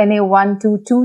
NA 122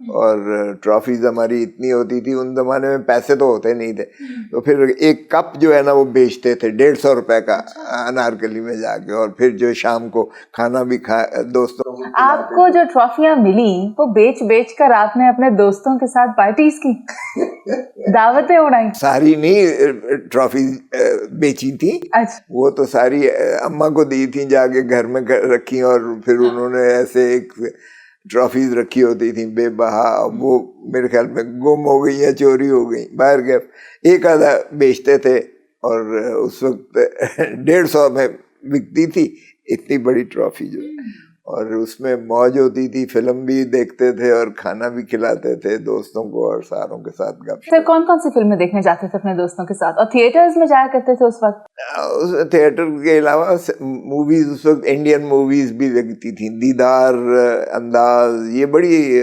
اور trophies ہماری اتنی ہوتی تھی, ان زمانے میں پیسے تو ہوتے نہیں تھے, تو پھر ایک کپ جو ہے نا وہ بیچتے تھے 150 روپے کا انارکلی میں جا کے, اور پھر جو شام کو کھانا بھی دوستوں کو. آپ کو جو ٹرافیاں ملی وہ بیچ کر آپ نے اپنے دوستوں کے ساتھ پارٹیز کی, دعوتیں اڑائی؟ ساری نہیں ٹرافیز بیچی تھی, وہ تو ساری اماں کو دی تھی, جا کے گھر میں رکھی, اور پھر انہوں نے ایسے ایک ٹرافیز رکھی ہوتی تھیں بے بہا, وہ میرے خیال میں گم ہو گئی یا چوری ہو گئی, باہر گئے ایک آدھا بیچتے تھے, اور اس وقت 150 میں بکتی تھی اتنی بڑی ٹرافی جو, اور اس میں موج ہوتی تھی, فلم بھی دیکھتے تھے اور کھانا بھی کھلاتے تھے دوستوں کو اور ساروں کے ساتھ گپ شپ. پھر کون کون سی فلمیں دیکھنے جاتے تھے اپنے دوستوں کے ساتھ, اور تھیٹرز میں جایا کرتے تھے اس وقت؟ تھیٹر کے علاوہ موویز, اس وقت انڈین موویز بھی دیکھتی تھیں, دیدار, انداز, یہ بڑی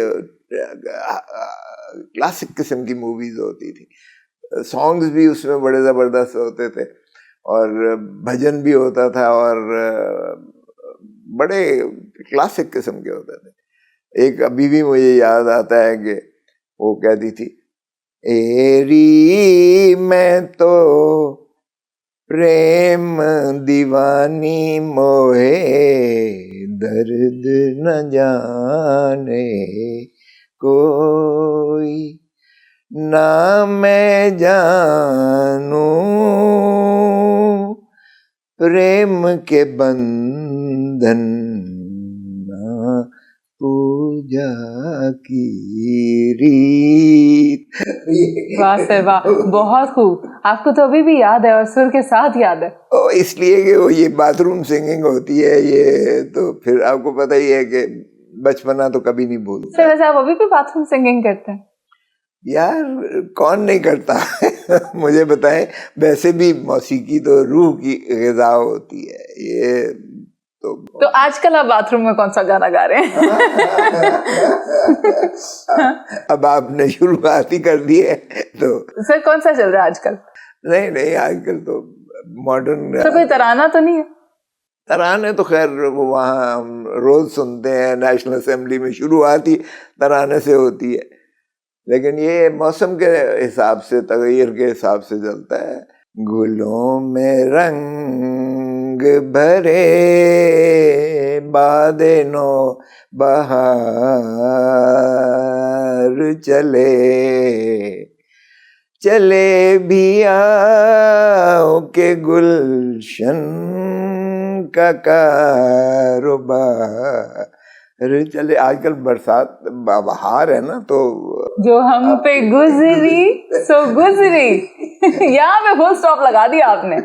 کلاسک قسم کی موویز ہوتی تھی. سانگز بھی اس میں بڑے زبردست ہوتے تھے, اور بھجن بھی ہوتا تھا, اور بڑے کلاسک قسم کے ہوتے تھے. ایک ابھی بھی مجھے یاد آتا ہے کہ وہ کہتی تھی, ایری میں تو پریم دیوانی موہے درد نہ جانے کوئی, نہ میں جانوں پریم کے بندھن, نہ پوجا کی ریت. واہ سے واہ, بہت خوب. آپ کو تو ابھی بھی یاد ہے, اور سر کے ساتھ یاد ہے؟ اس لیے کہ وہ یہ باتھ روم سنگنگ ہوتی ہے, یہ تو پھر آپ کو پتہ ہی ہے کہ بچپنا تو کبھی نہیں بھولتا. سر ویسے آپ ابھی بھی باتھ روم سنگنگ کرتے ہیں؟ یار کون نہیں کرتا مجھے بتائیں, ویسے بھی موسیقی تو روح کی غذا ہوتی ہے. یہ تو آج کل آپ باتھ روم میں کون سا گانا گا رہے ہیں؟ اب آپ نے شروعات ہی کر دی ہے تو. سر کون سا چل رہا ہے آج کل؟ نہیں آج کل تو ماڈرن. سر کوئی ترانہ تو نہیں ہے؟ ترانے تو خیر وہاں ہم روز سنتے ہیں, نیشنل اسمبلی میں شروعات ہی ترانے سے ہوتی ہے, لیکن یہ موسم کے حساب سے, تغیر کے حساب سے چلتا ہے. گلوں میں رنگ بھرے باد نو بہار چلے, چلے بھی آؤ کہ گلشن کا کاروبار چلے. آج کل برسات بہار ہے نا, تو جو ہم پہ گزری سو گزری, یہاں پہ فل سٹاپ لگا دیا آپ نے.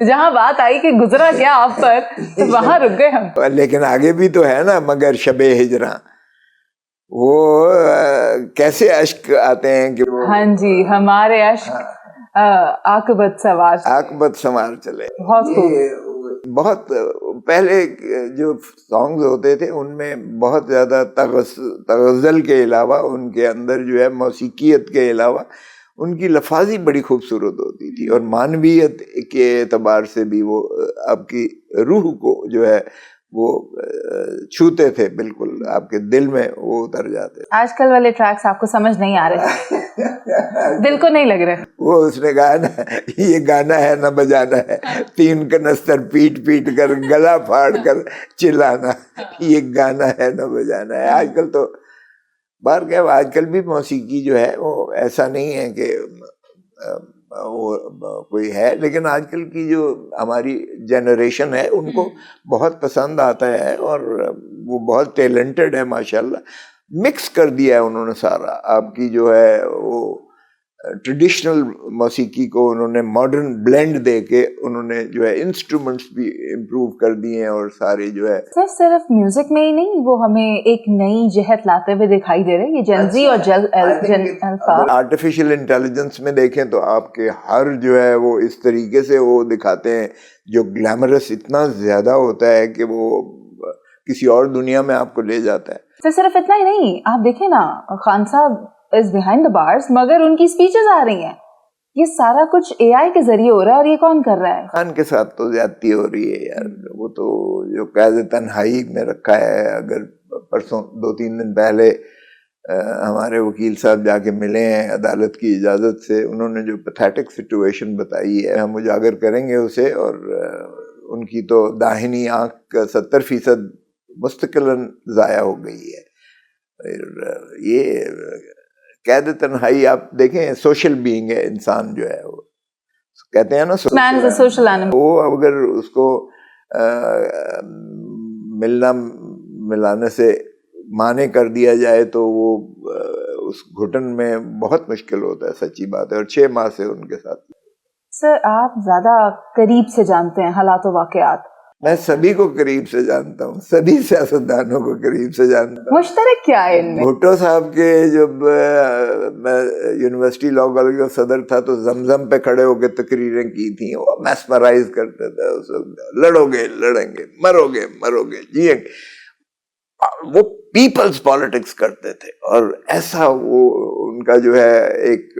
جہاں بات آئی کہ گزرا کیا آپ پر, تو وہاں رک گئے ہم. لیکن آگے بھی تو ہے نا, مگر شب ہجراں, وہ کیسے اشک آتے ہیں کہ ہاں جی, ہمارے اشک عاقبت سوار چلے. بہت خوب. بہت پہلے جو سانگز ہوتے تھے ان میں بہت زیادہ تغزل کے علاوہ, ان کے اندر جو ہے موسیقیت کے علاوہ ان کی لفاظی بڑی خوبصورت ہوتی تھی, اور معنویت کے اعتبار سے بھی وہ آپ کی روح کو جو ہے وہ چھوتے تھے, بالکل آپ کے دل میں وہ اتر جاتے. آج کل والے ٹریکس آپ کو سمجھ نہیں آ رہے, دل کو نہیں لگ رہے. وہ اس نے کہا نا, یہ گانا ہے نہ بجانا ہے, 3 کنستر پیٹ کر گلا پھاڑ کر چلانا, یہ گانا ہے نہ بجانا ہے. آج کل تو بار کیا, آج کل بھی موسیقی جو ہے وہ ایسا نہیں ہے کہ وہ کوئی ہے, لیکن آج کل کی جو ہماری جنریشن ہے ان کو بہت پسند آتا ہے, اور وہ بہت ٹیلنٹڈ ہے ماشاءاللہ. مکس کر دیا ہے انہوں نے سارا, آپ کی جو ہے وہ ٹریڈیشنل موسیقی کو انہوں نے ماڈرن بلینڈ دے کے انہوں نے جو ہے انسٹرومنٹس بھی امپروو کر دیے ہیں, اور سارے جو ہے صرف میوزک میں ہی نہیں, وہ ہمیں ایک نئی جہت لاتے ہوئے دکھائی دے رہے ہیں. یہ جنزی اور الفا آرٹیفیشل انٹیلیجنس میں دیکھیں تو آپ کے ہر جو ہے وہ اس طریقے سے وہ دکھاتے ہیں جو گلیمرس اتنا زیادہ ہوتا ہے کہ وہ کسی اور دنیا میں آپ کو لے جاتا ہے. صرف اتنا ہی نہیں, آپ دیکھیں نا, خان صاحب از بیہائنڈ دا بارز, مگر ان کی سپیچز آ رہی ہیں. یہ سارا کچھ اے آئی کے ذریعے ہو رہا ہے, اور یہ کون کر رہا ہے؟ خان کے ساتھ تو زیادتی ہو رہی ہے یار. وہ تو جو قید تنہائی میں رکھا ہے, اگر پرسوں 2-3 دن پہلے ہمارے وکیل صاحب جا کے ملے ہیں عدالت کی اجازت سے. انہوں نے جو پیتھیٹک سچویشن بتائی ہے ہم اجاگر کریں گے اسے. اور ان کی تو داہنی آنکھ کا 70% مستقلاً ضائع ہو گئی ہے. یہ قید تنہائی آپ دیکھیں سوشل بینگ ہے انسان جو ہے, وہ کہتے ہیں نا سوشل اینیمل. وہ اگر اس کو ملنا ملانے سے مانے کر دیا جائے تو وہ اس گھٹن میں بہت مشکل ہوتا ہے. سچی بات ہے. اور 6 ماہ سے ان کے ساتھ. سر آپ زیادہ قریب سے جانتے ہیں حالات و واقعات. میں سبھی کو قریب سے جانتا ہوں, سبھی سیاستدانوں کو قریب سے جانتا ہوں. مشترک کیا ہے ان میں؟ بھٹو صاحب کے جب میں یونیورسٹی لا کالج کا صدر تھا تو زمزم پہ کھڑے ہو کے تقریریں کی تھیں. وہ میسمرائز کرتے تھے, لڑو گے لڑیں گے, مرو گے مرو گے, جیئیں گے. وہ پیپلز پالیٹکس کرتے تھے. اور ایسا وہ ان کا جو ہے ایک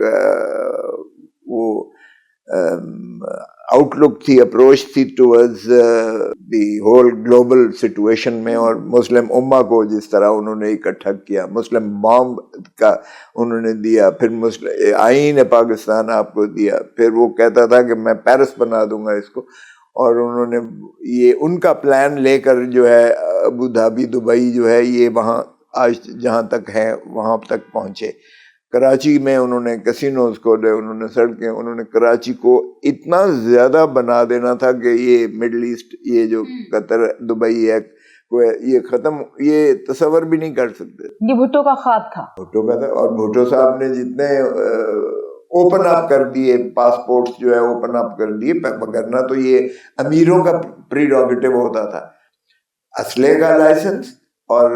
وہ آؤٹ لک تھی, اپروچ تھی towards the whole global situation میں. اور مسلم امہ کو جس طرح انہوں نے اکٹھا کیا, مسلم بامب کا انہوں نے دیا, پھر آئین پاکستان آپ کو دیا, پھر وہ کہتا تھا کہ میں پیرس بنا دوں گا اس کو. اور انہوں نے یہ ان کا پلان لے کر جو ہے ابو دھابی دبئی جو ہے یہ وہاں آج جہاں تک ہے وہاں تک پہنچے. کراچی میں انہوں نے کسینوز کھولے, انہوں نے سڑکیں, انہوں نے کراچی کو اتنا زیادہ بنا دینا تھا کہ یہ مڈل ایسٹ, یہ جو قطر دبئی ہے یہ ختم, یہ تصور بھی نہیں کر سکتے. یہ بھٹو کا خواب تھا. بھٹو کا تھا. اور بھٹو صاحب نے جتنے اوپن اپ کر دیے پاسپورٹ جو ہے اوپن اپ کر دیے, وگرنہ تو یہ امیروں کا پریروگیٹو ہوتا تھا. اسلحے کا لائسنس اور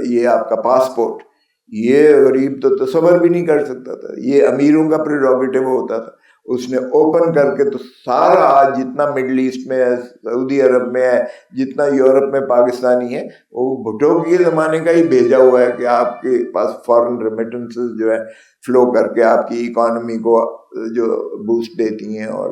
یہ آپ کا پاسپورٹ, یہ غریب تو تصور بھی نہیں کر سکتا تھا. یہ امیروں کا پریروگیٹو ہوتا تھا. اس نے اوپن کر کے تو سارا آج جتنا مڈل ایسٹ میں ہے, سعودی عرب میں ہے, جتنا یورپ میں پاکستانی ہے, وہ بھٹو کے زمانے کا ہی بھیجا ہوا ہے کہ آپ کے پاس فارن ریمیٹنسز جو ہے فلو کر کے آپ کی اکانومی کو جو بوسٹ دیتی ہیں اور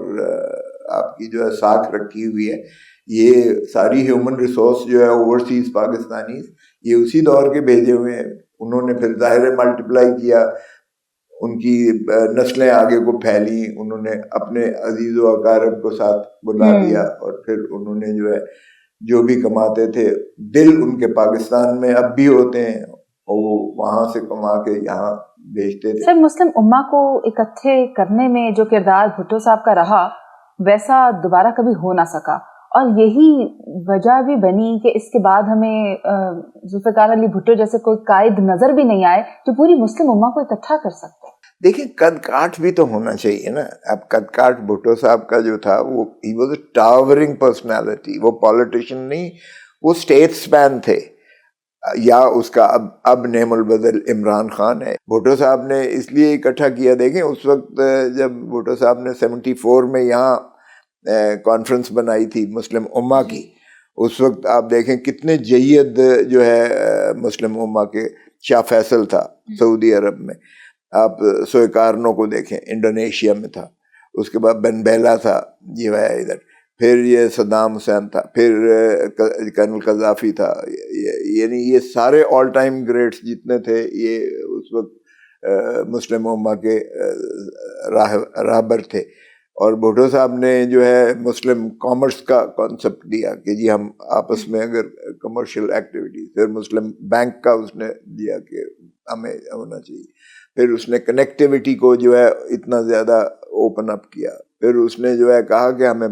آپ کی جو ہے ساکھ رکھی ہوئی ہے. یہ ساری ہیومن ریسورس جو ہے اوورسیز پاکستانی یہ اسی دور کے بھیجے ہوئے ہیں. انہوں نے پھر ظاہر ملٹیپلائی کیا, ان کی نسلیں آگے کو پھیلی, انہوں نے اپنے عزیز و اقارب کو ساتھ بلا دیا, اور پھر انہوں نے جو ہے جو بھی کماتے تھے, دل ان کے پاکستان میں اب بھی ہوتے ہیں, اور وہ وہاں سے کما کے یہاں بھیجتے تھے. سر مسلم امہ کو اکٹھے کرنے میں جو کردار بھٹو صاحب کا رہا ویسا دوبارہ کبھی ہو نہ سکا, اور یہی وجہ بھی بنی کہ اس کے بعد ہمیں ذوالفقار علی بھٹو جیسے کوئی قائد نظر بھی نہیں آئے جو پوری مسلم امہ کو اکٹھا کر سکتے. دیکھیں قد کاٹ بھی تو ہونا چاہیے نا. اب قد کاٹ بھٹو صاحب کا جو تھا وہ he was a towering personality. وہ پالیٹیشین نہیں, وہ اسٹیٹس مین تھے. یا اس کا اب نعم البدل عمران خان ہے. بھٹو صاحب نے اس لیے اکٹھا کیا, دیکھیں اس وقت جب بھٹو صاحب نے 74 میں یہاں کانفرنس بنائی تھی مسلم امہ کی, اس وقت آپ دیکھیں کتنے جید جو ہے مسلم امہ کے, شاہ فیصل تھا سعودی عرب میں, آپ سویکارنو کو دیکھیں انڈونیشیا میں تھا, اس کے بعد بن بیلا تھا یہ ہے ادھر, پھر یہ صدام حسین تھا, پھر کرنل قذافی تھا. یعنی یہ سارے آل ٹائم گریٹس جتنے تھے یہ اس وقت مسلم امہ کے راہبر تھے. اور بھٹو صاحب نے جو ہے مسلم کامرس کا کانسیپٹ دیا کہ جی ہم آپس میں اگر کمرشل ایکٹیویٹی, پھر مسلم بینک کا اس نے دیا کہ ہمیں ہونا چاہیے, پھر اس نے کنیکٹیوٹی کو جو ہے اتنا زیادہ اوپن اپ کیا, پھر اس نے جو ہے کہا کہ ہمیں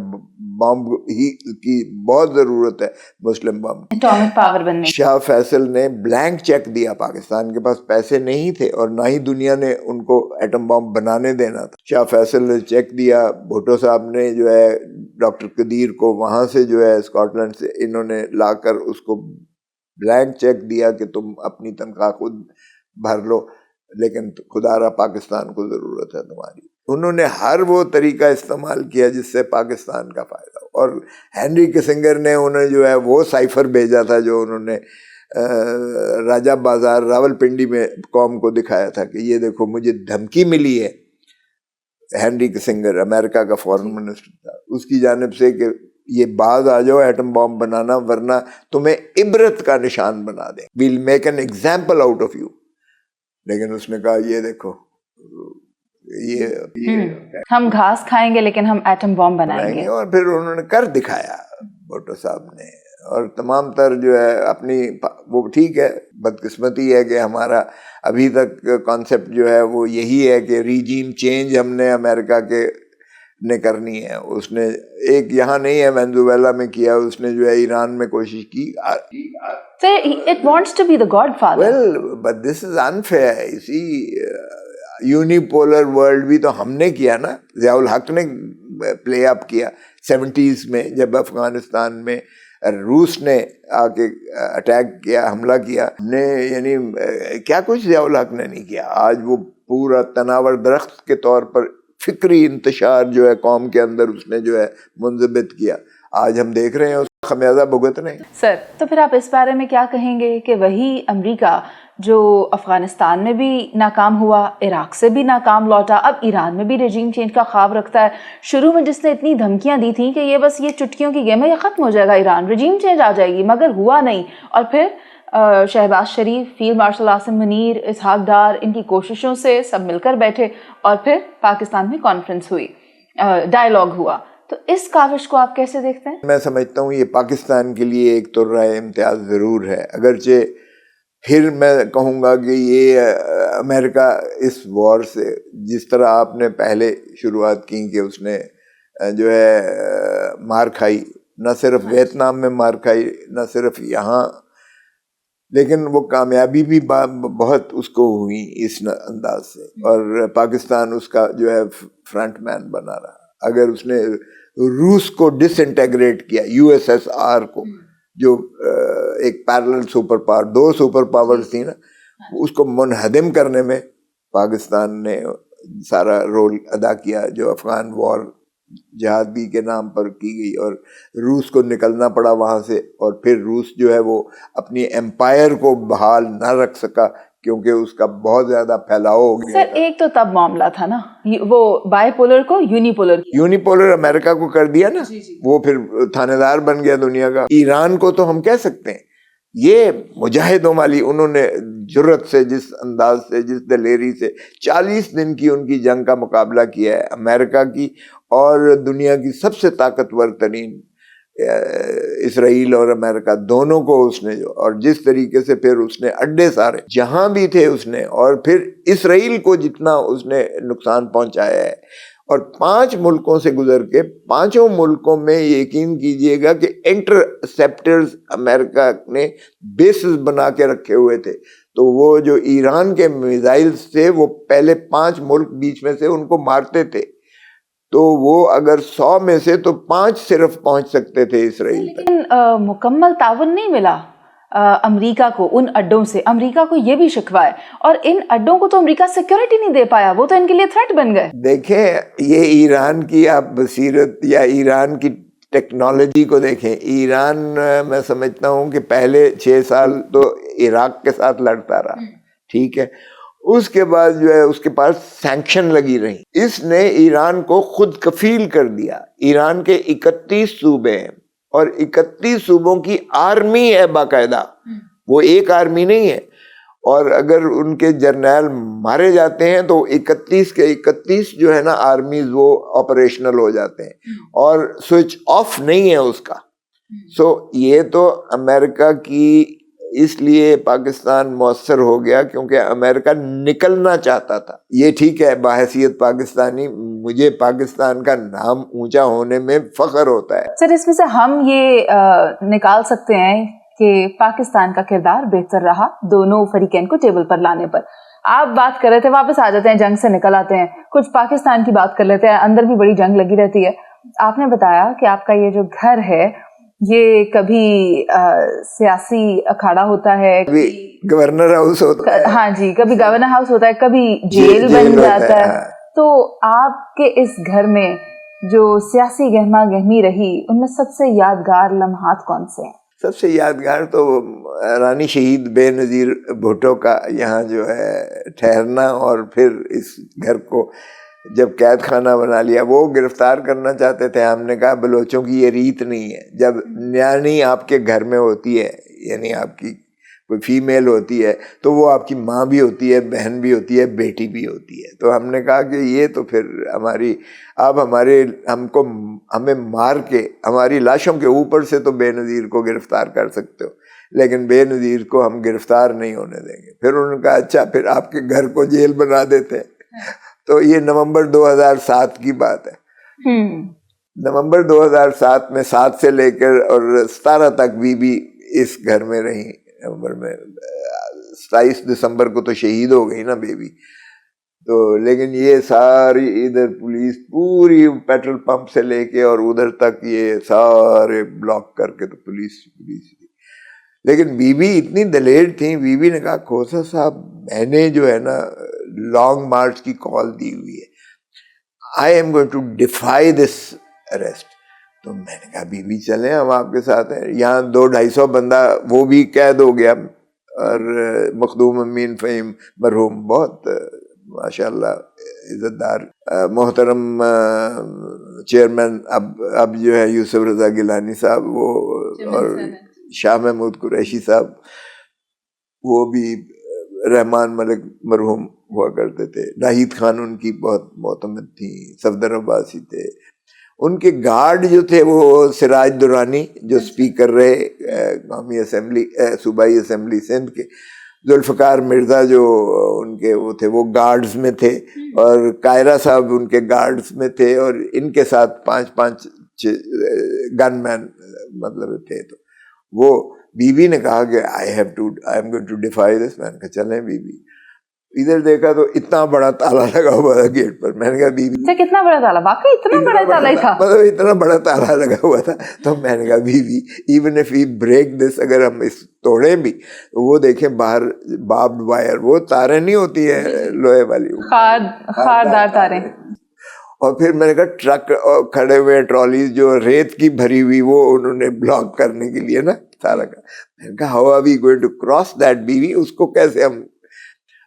بم ہی کی بہت ضرورت ہے, مسلم بم, ایٹامک پاور بننے. شاہ فیصل نے بلینک چیک دیا, پاکستان کے پاس پیسے نہیں تھے اور نہ ہی دنیا نے ان کو ایٹم بم بنانے دینا تھا. شاہ فیصل نے چیک دیا, بھٹو صاحب نے جو ہے ڈاکٹر قدیر کو وہاں سے جو ہے اسکاٹ لینڈ سے انہوں نے لا کر اس کو بلینک چیک دیا کہ تم اپنی تنخواہ خود بھر لو, لیکن خدا را پاکستان کو ضرورت ہے تمہاری. انہوں نے ہر وہ طریقہ استعمال کیا جس سے پاکستان کا فائدہ ہو. اور ہینری کسنگر نے انہیں جو ہے وہ سائفر بھیجا تھا جو انہوں نے راجہ بازار راول پنڈی میں قوم کو دکھایا تھا کہ یہ دیکھو مجھے دھمکی ملی ہے. ہینری کسنگر امریکہ کا فارن منسٹر تھا, اس کی جانب سے کہ یہ باز آ جاؤ ایٹم بام بنانا ورنہ تمہیں عبرت کا نشان بنا دیں, we'll make an example out of you. لیکن اس نے کہا یہ دیکھو یہ ہم گھاس کھائیں گے لیکن ہم ایٹم بم بنائیں گے. اور پھر انہوں نے کر دکھایا بھٹو صاحب نے. اور تمام تر جو ہے اپنی وہ ٹھیک ہے بدقسمتی ہے کہ ہمارا ابھی تک کانسیپٹ جو ہے وہ یہی ہے کہ ریجیم چینج ہم نے امریکہ کے نے کرنی ہے. اس نے ایک یہاں نہیں ہے وینزویلا میں کیا, اس نے جو ہے ایران میں کوشش کی. It wants to be the godfather. Well, but this is unfair. You see, unipolar world بھی تو ہم نے کیا نا, ضیاء الحق نے پلے اپ کیا 70s میں جب افغانستان میں روس نے آ کے اٹیک کیا, حملہ کیا. ہم نے یعنی کیا کچھ ضیاء الحق نے نہیں کیا. آج وہ پورا تناور درخت کے طور پر فکری انتشار جو ہے قوم کے اندر اس نے جو ہے منضبط کیا. آج ہم دیکھ رہے ہیں اس کا خمیازہ بھگت رہے ہیں. سر تو پھر آپ اس بارے میں کیا کہیں گے کہ وہی امریکہ جو افغانستان میں بھی ناکام ہوا, عراق سے بھی ناکام لوٹا, اب ایران میں بھی رجیم چینج کا خواب رکھتا ہے. شروع میں جس نے اتنی دھمکیاں دی تھیں کہ یہ بس یہ چٹکیوں کی گیم ہے, یہ ختم ہو جائے گا ایران, رجیم چینج آ جائے گی, مگر ہوا نہیں. اور پھر شہباز شریف, فیلڈ مارشل عاصم منیر, اسحاق ڈار, ان کی کوششوں سے سب مل کر بیٹھے اور پھر پاکستان میں کانفرنس ہوئی, ڈائیلاگ ہوا. تو اس کاوش کو آپ کیسے دیکھتے ہیں؟ میں سمجھتا ہوں یہ پاکستان کے لیے ایک تو رائے امتیاز ضرور ہے, اگرچہ پھر میں کہوں گا کہ یہ امریکہ اس وار سے جس طرح آپ نے پہلے شروعات کی کہ اس نے جو ہے مار کھائی, نہ صرف ویتنام میں مار کھائی, نہ صرف یہاں, لیکن وہ کامیابی بھی بہت اس کو ہوئی اس انداز سے, اور پاکستان اس کا جو ہے فرنٹ مین بنا رہا. اگر اس نے روس کو ڈس انٹیگریٹ کیا, یو ایس ایس آر کو, جو ایک پیرلل سپر پاور, دو سپر پاورز تھی نا, اس کو منہدم کرنے میں پاکستان نے سارا رول ادا کیا, جو افغان وار جہادی کے نام پر کی گئی, اور روس کو نکلنا پڑا وہاں سے, اور پھر روس جو ہے وہ اپنی ایمپائر کو بحال نہ رکھ سکا کیونکہ اس کا بہت زیادہ پھیلاؤ ہو گیا. سر ایک تو تب معاملہ تھا نا, وہ بائی پولر کو یونیپولر امریکہ کو کر دیا نا, وہ پھر تھانے دار بن گیا دنیا کا. ایران کو تو ہم کہہ سکتے ہیں یہ مجاہدوں والی, انہوں نے جرت سے, جس انداز سے, جس دلیری سے 40 دن کی ان کی جنگ کا مقابلہ کیا ہے امریکہ کی اور دنیا کی سب سے طاقتور ترین اسرائیل اور امریکہ دونوں کو اس نے جو, اور جس طریقے سے پھر اس نے اڈے سارے جہاں بھی تھے اس نے, اور پھر اسرائیل کو جتنا اس نے نقصان پہنچایا ہے, اور 5 ملکوں سے گزر کے 5 ملکوں میں یقین کیجئے گا کہ انٹرسیپٹرز امریکہ نے بیسز بنا کے رکھے ہوئے تھے. تو وہ جو ایران کے میزائلز تھے وہ پہلے 5 ملک بیچ میں سے ان کو مارتے تھے, تو وہ اگر 100 میں سے تو 5 صرف پہنچ سکتے تھے اسرائیل تک. لیکن مکمل تعاون نہیں ملا امریکہ کو ان اڈوں سے. امریکہ کو یہ بھی شکوہ ہے, اور ان اڈوں کو تو امریکہ سیکیورٹی نہیں دے پایا, وہ تو ان کے لیے تھریٹ بن گئے. دیکھیں یہ ایران کی آپ بصیرت یا ایران کی ٹیکنالوجی کو دیکھیں. ایران میں سمجھتا ہوں کہ پہلے 6 سال تو عراق کے ساتھ لڑتا رہا, ٹھیک ہے, اس کے بعد جو ہے اس کے پاس سینکشن لگی رہی, اس نے ایران کو خود کفیل کر دیا. ایران کے 31 صوبے ہیں اور 31 صوبوں کی آرمی ہے باقاعدہ, وہ ایک آرمی نہیں ہے, اور اگر ان کے جرنیل مارے جاتے ہیں تو 31 کے 31 جو ہے نا آرمیز وہ آپریشنل ہو جاتے ہیں, اور سوئچ آف نہیں ہے اس کا. سو یہ تو امریکہ کی اس لیے پاکستان مؤثر ہو گیا کیونکہ امریکہ نکلنا چاہتا تھا. یہ ٹھیک ہے بحیثیت پاکستانی مجھے پاکستان کا نام اونچا ہونے میں فخر ہوتا ہے. سر اس میں سے ہم یہ نکال سکتے ہیں کہ پاکستان کا کردار بہتر رہا دونوں فریقین کو ٹیبل پر لانے پر. آپ بات کر رہے تھے, واپس آ جاتے ہیں, جنگ سے نکل آتے ہیں, کچھ پاکستان کی بات کر لیتے ہیں, اندر بھی بڑی جنگ لگی رہتی ہے. آپ نے بتایا کہ آپ کا یہ جو گھر ہے یہ کبھی سیاسی اکھاڑا ہوتا ہے, گورنر ہاؤس ہوتا ہے, ہاں جی, کبھی گورنر ہاؤس ہوتا ہے, کبھی جیل بن جاتا ہے. تو آپ کے اس گھر میں جو سیاسی گہما گہمی رہی ان میں سب سے یادگار لمحات کون سے ہیں؟ سب سے یادگار تو رانی شہید بے نظیر بھٹو کا یہاں جو ہے ٹھہرنا, اور پھر اس گھر کو جب قید خانہ بنا لیا. وہ گرفتار کرنا چاہتے تھے, ہم نے کہا بلوچوں کی یہ ریت نہیں ہے, جب نیانی آپ کے گھر میں ہوتی ہے, یعنی آپ کی کوئی فیمیل ہوتی ہے تو وہ آپ کی ماں بھی ہوتی ہے, بہن بھی ہوتی ہے, بیٹی بھی ہوتی ہے. تو ہم نے کہا کہ یہ تو پھر آپ ہمیں مار کے ہماری لاشوں کے اوپر سے تو بے نظیر کو گرفتار کر سکتے ہو, لیکن بے نظیر کو ہم گرفتار نہیں ہونے دیں گے. پھر انہوں نے کہا اچھا پھر آپ کے گھر کو جیل بنا دیتے ہیں. تو یہ نومبر 2007 کی بات ہے. نومبر 2007 میں 7 سے لے کر اور 17 تک بی اس گھر میں رہی. نومبر میں 27 دسمبر کو تو شہید ہو گئی نا بیبی. تو لیکن یہ ساری ادھر پولیس پوری پیٹرول پمپ سے لے کے اور ادھر تک یہ سارے بلاک کر کے تو پولیس تھی. لیکن بیوی اتنی دلیر تھی, بیوی نے کہا کھوسا صاحب میں نے جو ہے نا لانگ مارچ کی کال دی ہوئی ہے, I am going to defy this arrest. تو میں نے کہا بیوی چلیں ہم آپ کے ساتھ ہیں. یہاں 200-250 بندہ وہ بھی قید ہو گیا, اور مخدوم امین فہیم مرحوم بہت ماشاء اللہ عزت دار محترم چیئرمین اب جو ہے یوسف رضا گیلانی صاحب, وہ اور شاہ محمود قریشی صاحب, وہ بھی رحمان ملک مرحوم ہوا کرتے تھے. ناہید خان ان کی بہت معتمد تھیں, صفدر عباسی تھے. ان کے گارڈ جو تھے وہ سراج درانی جو اسپیکر رہے قومی اسمبلی صوبائی اسمبلی سندھ کے, ذوالفقار مرزا جو ان کے وہ تھے وہ گارڈز میں تھے, اور قاہرہ صاحب ان کے گارڈز میں تھے, اور ان کے ساتھ 5 گن مین مطلب تھے. تو وہ بیوی نے کہا کہ I am going to defy this. میں نے کہا چلیں بیوی. ادھر دیکھا تو اتنا بڑا تالا لگا ہوا تھا گیٹ پر. میں نے کہا بیوی کتنا بڑا تالا, واقعی اتنا بڑا تالا تھا, مطلب اتنا بڑا تالا لگا ہوا تھا. تو میں نے کہا بیوی even if we break this, اگر ہم اس توڑیں بھی, وہ دیکھیں باہر باربڈ وائر, وہ تاریں نہیں ہوتی ہیں لوہے والی, خاردار تاریں. اور پھر میں نے کہا ٹرک کھڑے ہوئے ٹرالیز جو ریت کی بھری ہوئی وہ انہوں نے بلاک کرنے کے لیے نا سارا کا. میں نے کہا how are we going to cross that بیوی, اس کو کیسے ہم,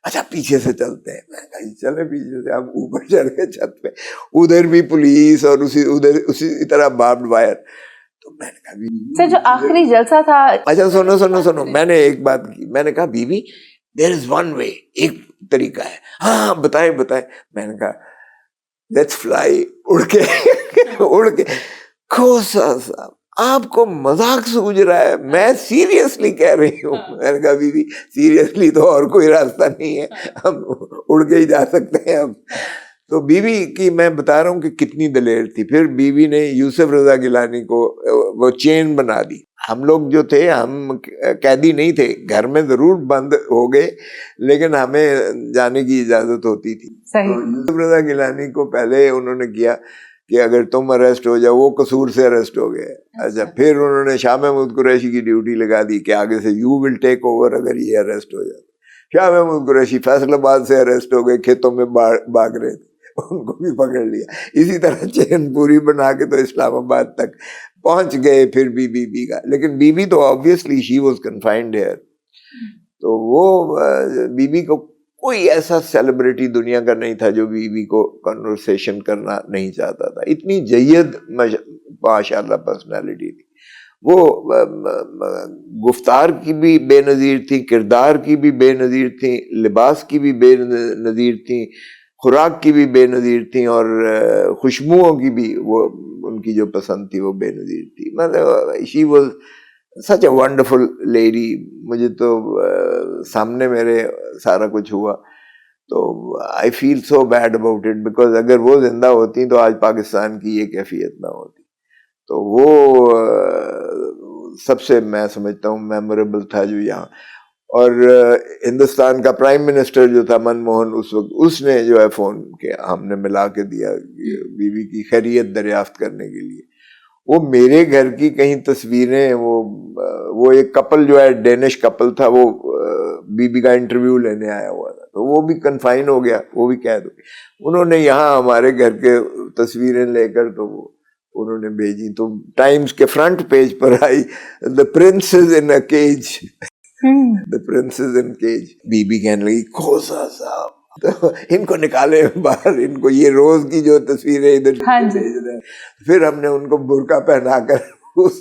اچھا پیچھے سے چلتے ہیں. میں نے کہا چلے پیچھے سے. ہم اوپر چڑھ گئے چھت پہ, ادھر بھی پولیس اور اسی طرح باربڈ وائر. تو میں نے کہا جو آخری جلسہ تھا, اچھا سنو, میں نے ایک بات کی. میں نے کہا بیوی دیر از ون وے, ایک طریقہ ہے. ہاں بتائیں. میں نے کہا لیٹس فلائی, اڑ کے. کھوسا صاحب آپ کو مذاق سوجھ رہا ہے, میں سیریسلی کہہ رہی ہوں. میں نے کہا بیوی سیریسلی تو اور کوئی راستہ نہیں ہے, ہم اڑ کے ہی جا سکتے ہیں اب. تو بیوی کی میں بتا رہا ہوں کہ کتنی دلیر تھی. پھر بیوی نے یوسف رضا گیلانی کو وہ چین بنا دی. ہم لوگ جو تھے ہم قیدی نہیں تھے, گھر میں ضرور بند ہو گئے لیکن ہمیں جانے کی اجازت ہوتی تھی. تو یوسف رضا گیلانی کو پہلے انہوں نے کیا کہ اگر تم اریسٹ ہو جاؤ, وہ قصور سے اریسٹ ہو گئے. اچھا پھر انہوں نے شاہ محمود قریشی کی ڈیوٹی لگا دی کہ آگے سے یو ول ٹیک اوور اگر یہ اریسٹ ہو جاتا. شاہ محمود قریشی فیصل آباد سے اریسٹ ہو گئے, کھیتوں میں بھاگ رہے تھے, ان کو بھی پکڑ لیا. اسی طرح چین پوری بنا کے تو اسلام آباد تک پہنچ گئے. پھر بی کا, لیکن بی تو obviously she was confined here. تو وہ بی کو کوئی ایسا سیلیبریٹی دنیا کا نہیں تھا جو بیوی کو کنورسیشن کرنا نہیں چاہتا تھا. اتنی جید ماشاء اللہ پرسنالٹی تھی. وہ گفتار کی بھی بے نظیر تھی, کردار کی بھی بے نظیر تھی, لباس کی بھی بے نظیر تھی, خوراک کی بھی بے نظیر تھیں, اور خوشبوؤں کی بھی وہ ان کی جو پسند تھی وہ بے نظیر تھی. مطلب she was such a wonderful lady. مجھے تو سامنے میرے سارا کچھ ہوا تو I feel so bad about it, because اگر وہ زندہ ہوتی تو آج پاکستان کی یہ کیفیت نہ ہوتی. تو وہ سب سے میں سمجھتا ہوں میموریبل تھا جو یہاں. اور ہندوستان کا پرائم منسٹر جو تھا منموہن اس وقت, اس نے جو ہے فون کے ہم نے ملا کے دیا بیوی کی خیریت دریافت کرنے کے لیے. وہ میرے گھر کی کہیں تصویریں, وہ ایک کپل جو ہے ڈینش کپل تھا, وہ بیوی کا انٹرویو لینے آیا ہوا تھا, تو وہ بھی کنفائن ہو گیا, وہ بھی قید ہو گیا. انہوں نے یہاں ہمارے گھر کے تصویریں لے کر تو وہ انہوں نے بھیجی, تو ٹائمز کے فرنٹ پیج پر آئی the princess in a cage, the princess in cage. بی کہنے لگی کھوسا صاحب تو ان کو نکالے باہر, ان کو یہ روز کی جو تصویریں ادھر بھیج رہے ہیں. پھر ہم نے ان کو برقع پہنا کر اس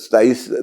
27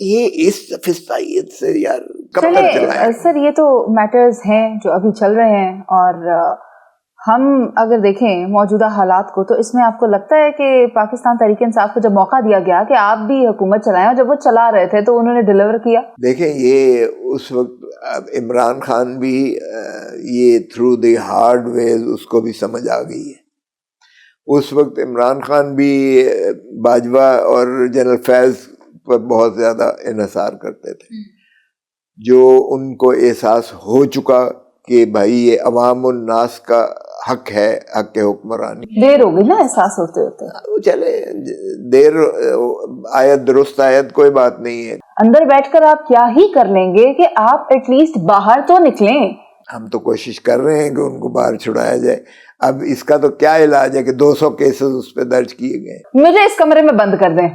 یہ اس فستائیت سے یار کب تک چلائیں؟ سر یہ تو میٹرز ہیں جو ابھی چل رہے ہیں، اور ہم اگر دیکھیں موجودہ حالات کو تو اس میں آپ کو لگتا ہے کہ پاکستان تحریک انصاف کو جب موقع دیا گیا کہ آپ بھی حکومت چلائیں، اور جب وہ چلا رہے تھے تو انہوں نے ڈیلیور کیا؟ دیکھیں یہ اس وقت عمران خان بھی یہ تھرو دی ہارڈ ویز اس کو بھی سمجھ آ گئی ہے. اس وقت عمران خان بھی باجوہ اور جنرل فیض پر بہت زیادہ انحصار کرتے تھے، جو ان کو احساس ہو چکا کہ بھائی یہ عوام الناس کا حق ہے، حق حکمرانی. دیر ہو گئی نا احساس ہوتے ہوتے. چلے دیر آیت درست آیت کوئی بات نہیں ہے. اندر بیٹھ کر آپ کیا ہی کر لیں گے کہ آپ ایٹ لیسٹ باہر تو نکلیں. ہم تو کوشش کر رہے ہیں کہ ان کو باہر چھڑایا جائے. اب اس کا تو کیا علاج ہے کہ 200 کیسز اس پہ درج کیے گئے. مجھے اس کمرے میں بند کر دیں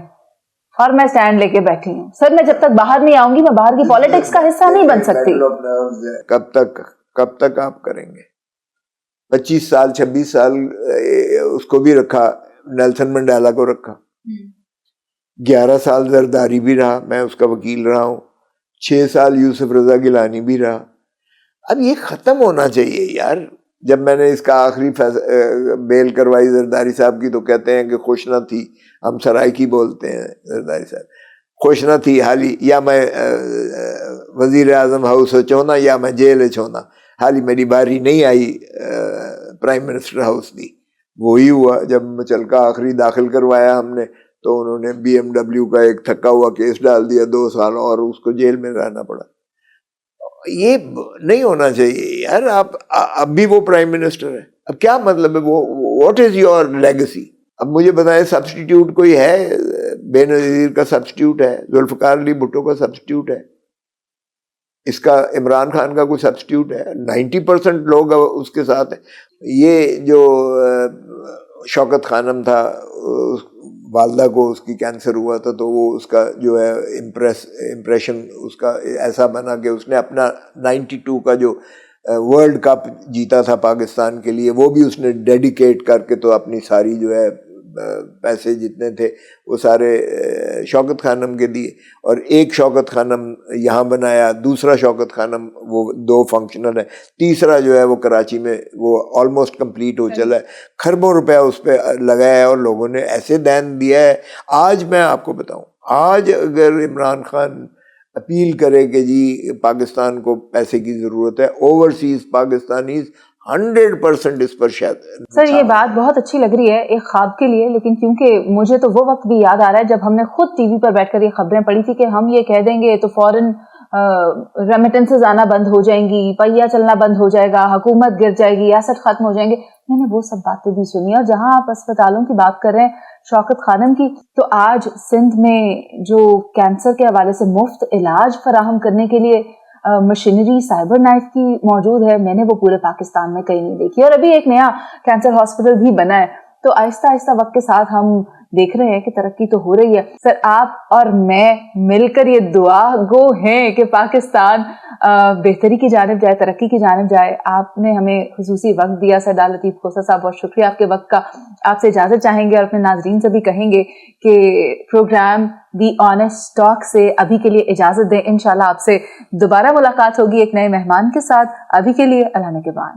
اور میں سٹینڈ لے کے بیٹھی ہوں. سر میں جب تک باہر نہیں آؤں گی میں باہر کی پالیٹکس کا حصہ نہیں بن سکتی. کب تک آپ کریں گے؟ 25 سال 26 سال اس کو بھی رکھا، نیلسن منڈیلا کو رکھا. 11 سال زرداری بھی رہا، میں اس کا وکیل رہا ہوں. 6 سال یوسف رضا گیلانی بھی رہا. اب یہ ختم ہونا چاہیے یار. جب میں نے اس کا آخری بیل کروائی زرداری صاحب کی تو کہتے ہیں کہ خوش نہ تھی، ہم سرائکی بولتے ہیں زرداری صاحب، خوش نہ تھی حالی یا میں وزیر اعظم ہاؤس چونا یا میں جیل چونا، حالی میری باری نہیں آئی پرائم منسٹر ہاؤس دی. وہی ہوا جب مچلکا آخری داخل کروایا ہم نے تو انہوں نے BMW کا ایک تھکا ہوا کیس ڈال دیا 2 سال اور اس کو جیل میں رہنا پڑا. یہ نہیں ہونا چاہیے یار. آپ اب بھی وہ پرائم منسٹر ہے، اب کیا مطلب ہے؟ وہ واٹ از یور لیگیسی؟ اب مجھے بتائیں سبسٹیٹیوٹ کوئی ہے؟ بے نظیر کا سبسٹیٹیوٹ ہے، ذوالفقار علی بھٹو کا سبسٹیٹیوٹ ہے، اس کا عمران خان کا کوئی سبسٹیٹیوٹ ہے؟ 90% لوگ اس کے ساتھ ہیں. یہ جو شوکت خانم تھا، والدہ کو اس کی کینسر ہوا تھا تو وہ اس کا جو ہے امپریشن اس کا ایسا بنا کہ اس نے اپنا 92 کا جو ورلڈ کپ جیتا تھا پاکستان کے لیے وہ بھی اس نے ڈیڈیکیٹ کر کے تو اپنی ساری جو ہے پیسے جتنے تھے وہ سارے شوکت خانم کے دیے. اور ایک شوکت خانم یہاں بنایا، دوسرا شوکت خانم وہ 2 فنکشنل ہے، تیسرا جو ہے وہ کراچی میں وہ آلموسٹ کمپلیٹ ہو چلا ہے. کھربوں روپیہ اس پہ لگایا ہے اور لوگوں نے ایسے دین دیا ہے. آج میں آپ کو بتاؤں، آج اگر عمران خان اپیل کرے کہ جی پاکستان کو پیسے کی ضرورت ہے، اوورسیز پاکستانیز 100% اس پر شاید. سر یہ بات بہت اچھی لگ رہی ہے ایک خواب کے لیے، لیکن کیونکہ مجھے تو وہ وقت بھی یاد آ رہا ہے جب ہم نے خود ٹی وی پر بیٹھ کر یہ خبریں پڑھی تھی کہ ہم یہ کہہ دیں گے تو فوراً ریمیٹنسز آنا بند ہو جائیں گی، پہیہ چلنا بند ہو جائے گا، حکومت گر جائے گی، ایسٹ ختم ہو جائیں گے. میں نے وہ سب باتیں بھی سنی. اور جہاں آپ اسپتالوں کی بات کر رہے ہیں شوکت خانم کی، تو آج سندھ میں جو کینسر کے حوالے سے مفت علاج فراہم کرنے کے لیے مشینری سائبر نائف کی موجود ہے، میں نے وہ پورے پاکستان میں کہیں نہیں دیکھی. اور ابھی ایک نیا کینسر ہاسپٹل بھی بنا ہے. تو آہستہ آہستہ وقت کے ساتھ ہم دیکھ رہے ہیں کہ ترقی تو ہو رہی ہے. سر آپ اور میں مل کر یہ دعا گو ہیں کہ پاکستان بہتری کی جانب جائے، ترقی کی جانب جائے. آپ نے ہمیں خصوصی وقت دیا سر ڈار لطیف کھوسہ صاحب، بہت شکریہ آپ کے وقت کا. آپ سے اجازت چاہیں گے اور اپنے ناظرین سے بھی کہیں گے کہ پروگرام دی آنیسٹ ٹاک سے ابھی کے لیے اجازت دیں. انشاءاللہ آپ سے دوبارہ ملاقات ہوگی ایک نئے مہمان کے ساتھ. ابھی کے لیے اللہ نگہبان.